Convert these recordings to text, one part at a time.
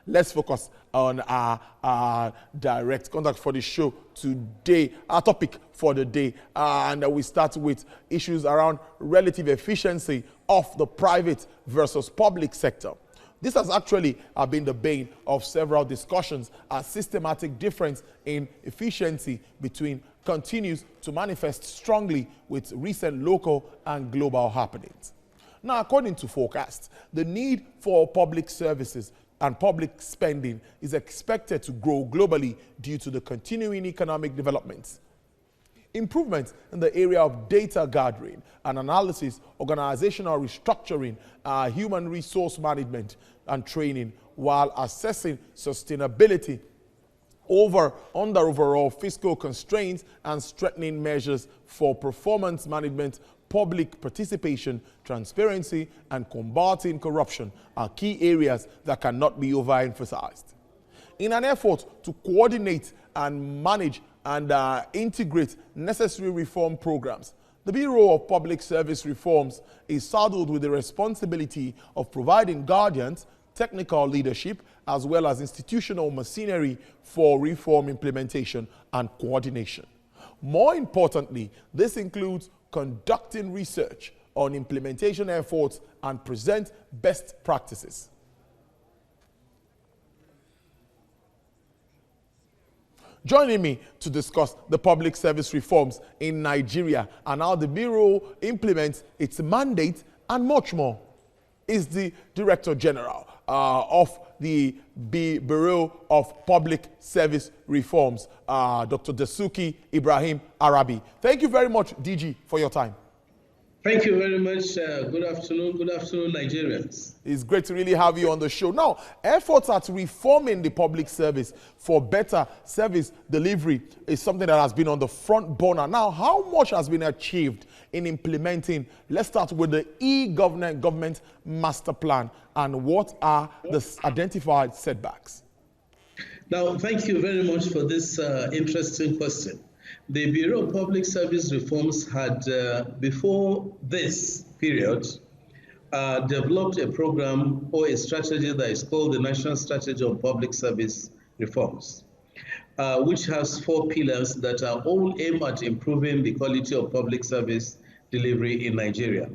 let's focus on our direct contact for the show today. Our topic for the day, and we start with issues around relative efficiency of the private versus public sector. This has actually been the bane of several discussions. A systematic difference in efficiency between continues to manifest strongly with recent local and global happenings. Now, according to forecasts, the need for public services and public spending is expected to grow globally due to the continuing economic developments. Improvements in the area of data gathering and analysis, organizational restructuring, human resource management and training, while assessing sustainability under overall fiscal constraints and strengthening measures for performance management, public participation, transparency, and combating corruption are key areas that cannot be overemphasized. In an effort to coordinate and manage and integrate necessary reform programs, the Bureau of Public Service Reforms is saddled with the responsibility of providing guardians, technical leadership, as well as institutional machinery for reform implementation and coordination. More importantly, this includes conducting research on implementation efforts and present best practices. Joining me to discuss the public service reforms in Nigeria and how the Bureau implements its mandate and much more is the Director General of the Bureau of Public Service Reforms, Dr. Dasuki Ibrahim Arabi. Thank you very much, DG, for your time. Thank you very much. Good afternoon, Nigerians. It's great to really have you on the show. Now, efforts at reforming the public service for better service delivery is something that has been on the front burner. Now, how much has been achieved in implementing, let's start with the government master plan, and what are the identified setbacks? Now, thank you very much for this interesting question. The Bureau of Public Service Reforms had, before this period, developed a program or a strategy that is called the National Strategy on Public Service Reforms, which has 4 pillars that are all aimed at improving the quality of public service delivery in Nigeria.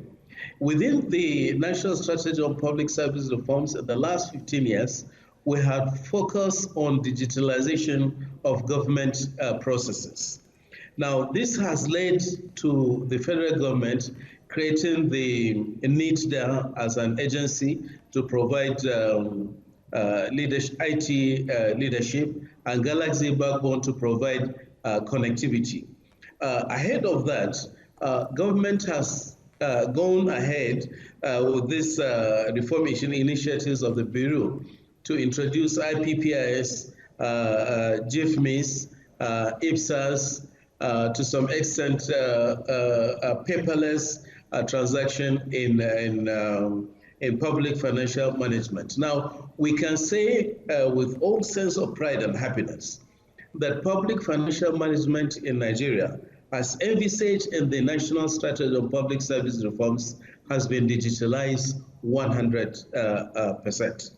Within the National Strategy on Public Service Reforms, in the last 15 years, we have focused on digitalization of government processes. Now, this has led to the federal government creating the NITDA as an agency to provide IT leadership, and Galaxy Backbone to provide connectivity. Ahead of that, government has gone ahead with this reform initiatives of the Bureau to introduce IPPIS, GIFMIS, IPSAS, to some extent paperless transaction in public financial management. Now, we can say with all sense of pride and happiness that public financial management in Nigeria, as envisaged in the National Strategy on Public Service Reforms, has been digitalized 100%.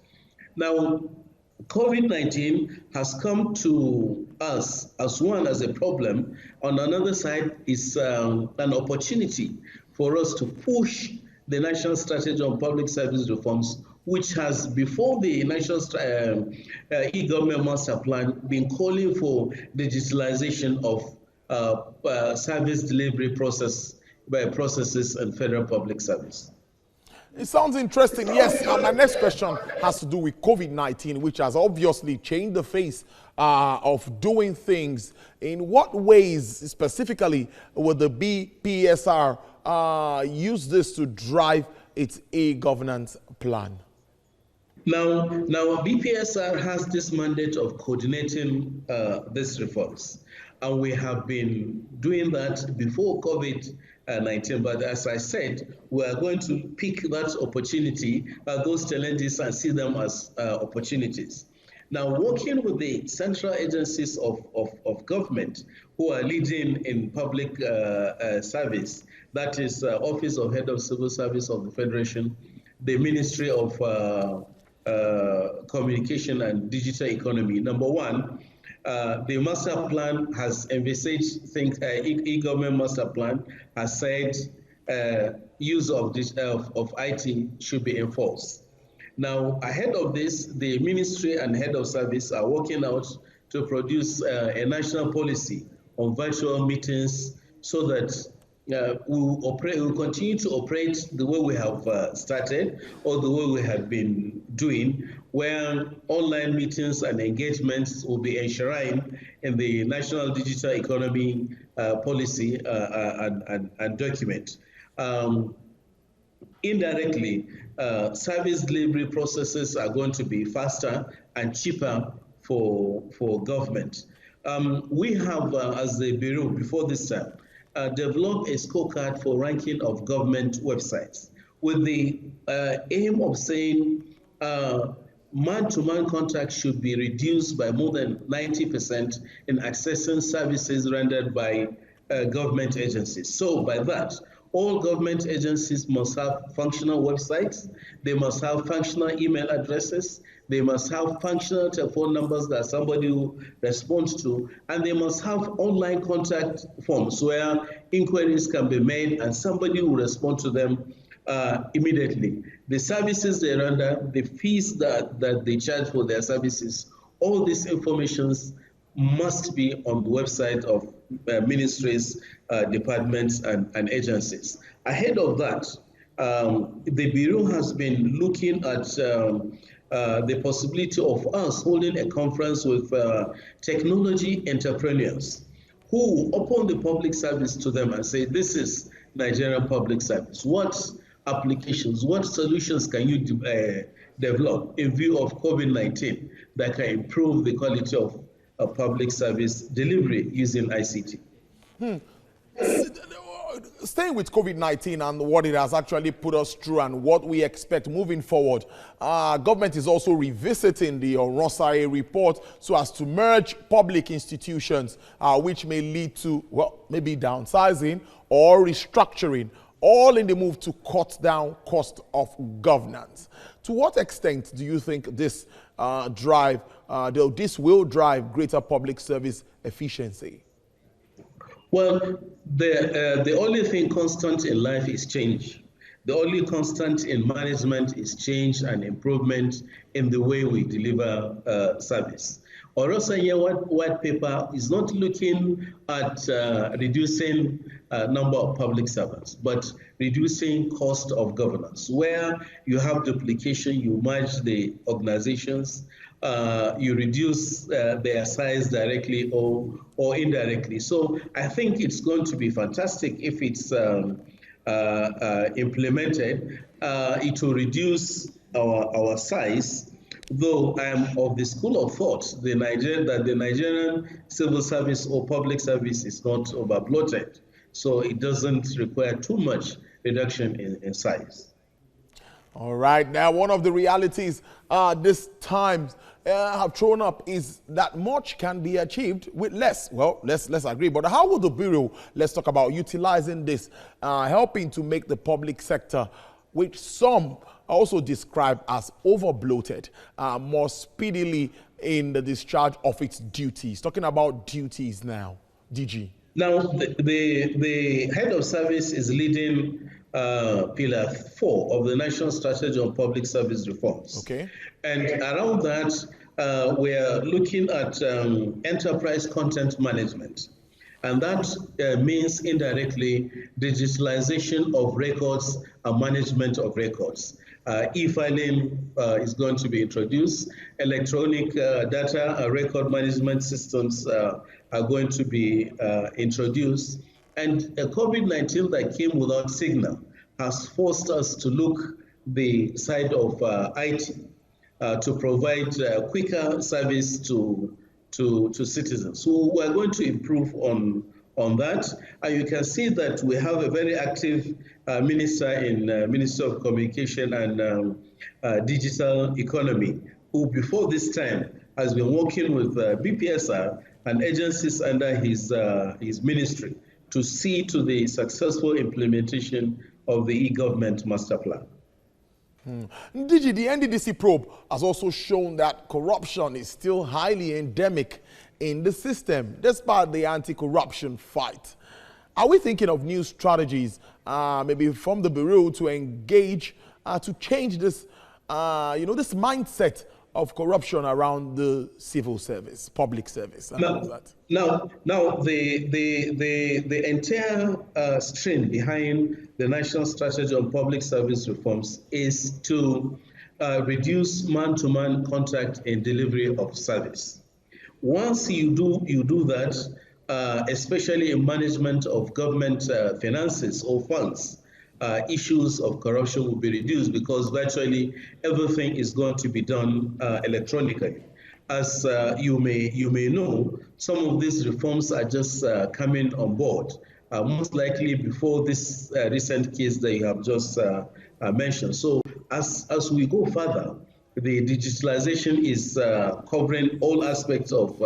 Now, COVID-19 has come to us as a problem. On another side, it's an opportunity for us to push the National Strategy on Public Service Reforms, which has, before the National E-Government Master Plan, been calling for digitalization of service delivery processes and federal public service. It sounds interesting. Yes, my next question has to do with COVID-19, which has obviously changed the face of doing things. In what ways, specifically, will the BPSR use this to drive its e-governance plan? Now, BPSR has this mandate of coordinating these reforms, and we have been doing that before COVID-19. But as I said, we are going to pick that opportunity, those challenges, and see them as opportunities. Now, working with the central agencies of government who are leading in public service, that is Office of Head of Civil Service of the Federation, the Ministry of communication and digital economy. Number one, the master plan has envisaged things, e-government master plan has said use of IT should be enforced. Now, ahead of this, the ministry and head of service are working out to produce a national policy on virtual meetings so that we'll continue to operate the way we have started or the way we have been doing, where online meetings and engagements will be enshrined in the National Digital Economy Policy and document. Indirectly, service delivery processes are going to be faster and cheaper for government. We have, as the Bureau, before this time, developed a scorecard for ranking of government websites with the aim of saying man-to-man contacts should be reduced by more than 90% in accessing services rendered by government agencies. So by that, all government agencies must have functional websites, they must have functional email addresses, they must have functional telephone numbers that somebody will respond to, and they must have online contact forms where inquiries can be made and somebody will respond to them immediately. The services they render, the fees that they charge for their services, all these informations must be on the website of ministries, departments, and agencies. Ahead of that, the Bureau has been looking at the possibility of us holding a conference with technology entrepreneurs who open the public service to them and say, this is Nigerian public service. What applications, what solutions can you develop in view of COVID-19 that can improve the quality of public service delivery using ICT? Staying with COVID-19 and what it has actually put us through and what we expect moving forward, government is also revisiting the Oronsare report so as to merge public institutions, which may lead to, well, maybe downsizing or restructuring, all in the move to cut down cost of governance. To what extent do you think this this will drive greater public service efficiency? Well, the only thing constant in life is change. The only constant in management is change and improvement in the way we deliver service. Oronsare white paper is not looking at reducing number of public servants, but reducing cost of governance. Where you have duplication, you merge the organizations, you reduce their size directly or indirectly. So I think it's going to be fantastic if it's implemented. It will reduce our size, though I am of the school of thought that the Nigerian civil service or public service is not overbloated. So it doesn't require too much reduction in size. All right. Now, one of the realities this time have thrown up is that much can be achieved with less. Well, let's agree. But how will the Bureau, let's talk about utilizing this, helping to make the public sector, which some also describe as over-bloated, more speedily in the discharge of its duties? Talking about duties now, DG. Now, the head of service is leading Pillar 4 of the National Strategy on Public Service Reforms. Okay. And around that, we are looking at enterprise content management. And that means indirectly digitalization of records and management of records. E-filing is going to be introduced. Electronic data record management systems are going to be introduced. And COVID-19 that came without signal has forced us to look the side of IT to provide quicker service to citizens. So we're going to improve on that. And you can see that we have a very active minister in Ministry of Communication and Digital Economy, who before this time has been working with BPSR and agencies under his ministry to see to the successful implementation of the e-government master plan. DG, the NDDC probe has also shown that corruption is still highly endemic in the system, despite the anti-corruption fight. Are we thinking of new strategies, maybe from the Bureau, to engage, to change this, this mindset of corruption around the civil service, public service? Now, the entire strain behind the National Strategy on Public Service Reforms is to reduce man-to-man contact in delivery of service. Once you do that, especially in management of government finances or funds, issues of corruption will be reduced because virtually everything is going to be done electronically. As you may know, some of these reforms are just coming on board, most likely before this recent case that you have just mentioned. So as we go further, the digitalization is covering all aspects of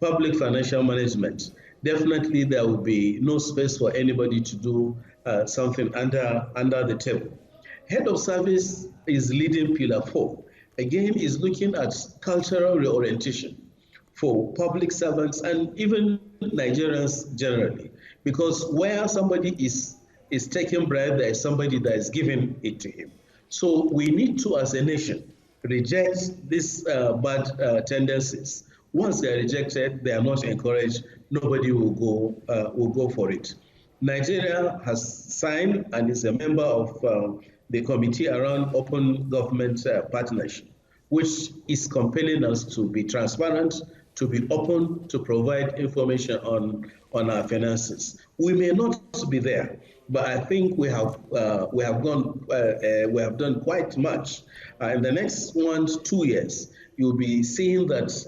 public financial management. Definitely, there will be no space for anybody to do something under the table. Head of service is leading Pillar 4. Again, is looking at cultural reorientation for public servants and even Nigerians generally. Because where somebody is taking bribe, there is somebody that is giving it to him. So we need to, as a nation, reject these bad tendencies. Once they are rejected, they are not encouraged. Nobody will go for it. Nigeria has signed and is a member of the Committee around Open Government Partnership, which is compelling us to be transparent, to be open, to provide information on our finances. We may not be there, but I think we have done quite much. In the next 1 to 2 years, you'll be seeing that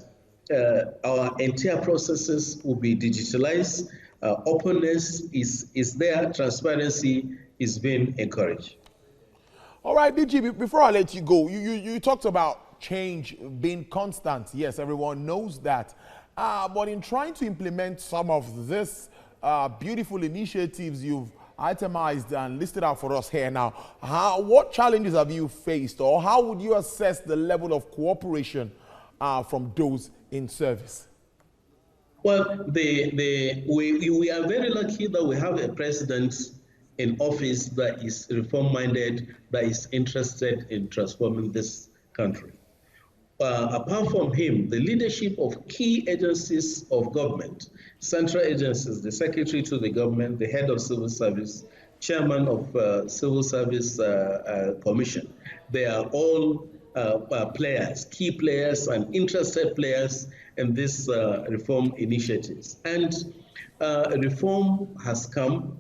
our entire processes will be digitalized. Openness is there, transparency is being encouraged. All right, DG, before I let you go, you talked about change being constant. Yes, everyone knows that. But in trying to implement some of this beautiful initiatives you've itemized and listed out for us here now, what challenges have you faced, or how would you assess the level of cooperation from those in service? Well, we are very lucky that we have a president in office that is reform-minded, that is interested in transforming this country. Apart from him, the leadership of key agencies of government, central agencies, the secretary to the government, the head of civil service, chairman of civil service commission, they are all players, key players and interested players in these reform initiatives. And reform has come.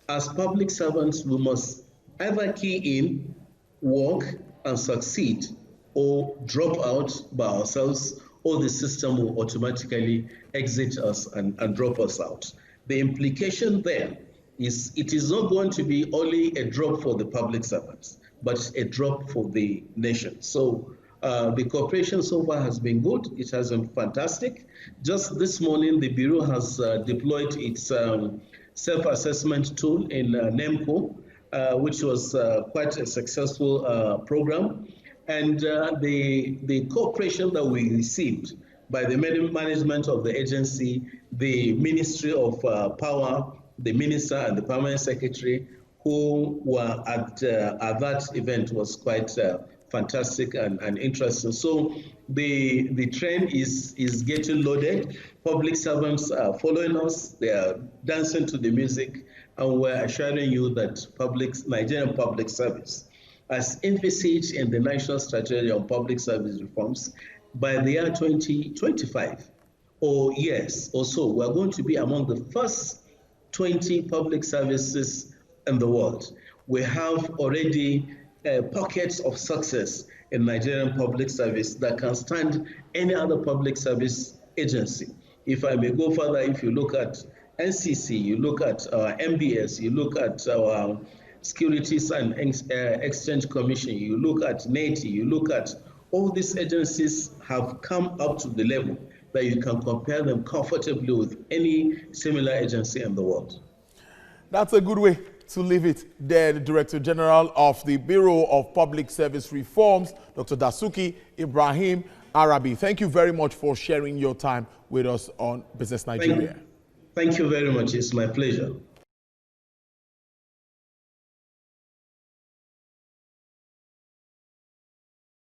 As public servants, we must either key in, work, and succeed, or drop out by ourselves, or the system will automatically exit us and drop us out. The implication there is it is not going to be only a drop for the public servants, but a drop for the nation. So the cooperation so far has been good. It has been fantastic. Just this morning, the Bureau has deployed its self-assessment tool in NEMCO, which was quite a successful program. And the cooperation that we received by the management of the agency, the Ministry of Power, the Minister and the Permanent Secretary who were at that event was quite fantastic and interesting. So the train is getting loaded. Public servants are following us. They are dancing to the music, and we're assuring you that Nigerian public service, as envisaged in the National Strategy on Public Service Reforms, by the year 2025 or so, we're going to be among the first 20 public services in the world. We have already pockets of success in Nigerian public service that can stand any other public service agency. If I may go further, if you look at NCC, you look at MBS, you look at our Securities and Exchange Commission, you look at NATI, you look at all these agencies have come up to the level that you can compare them comfortably with any similar agency in the world. That's a good way to leave it there. The Director General of the Bureau of Public Service Reforms, Dr. Dasuki Ibrahim Arabi. Thank you very much for sharing your time with us on Business Nigeria. Thank you very much. It's my pleasure.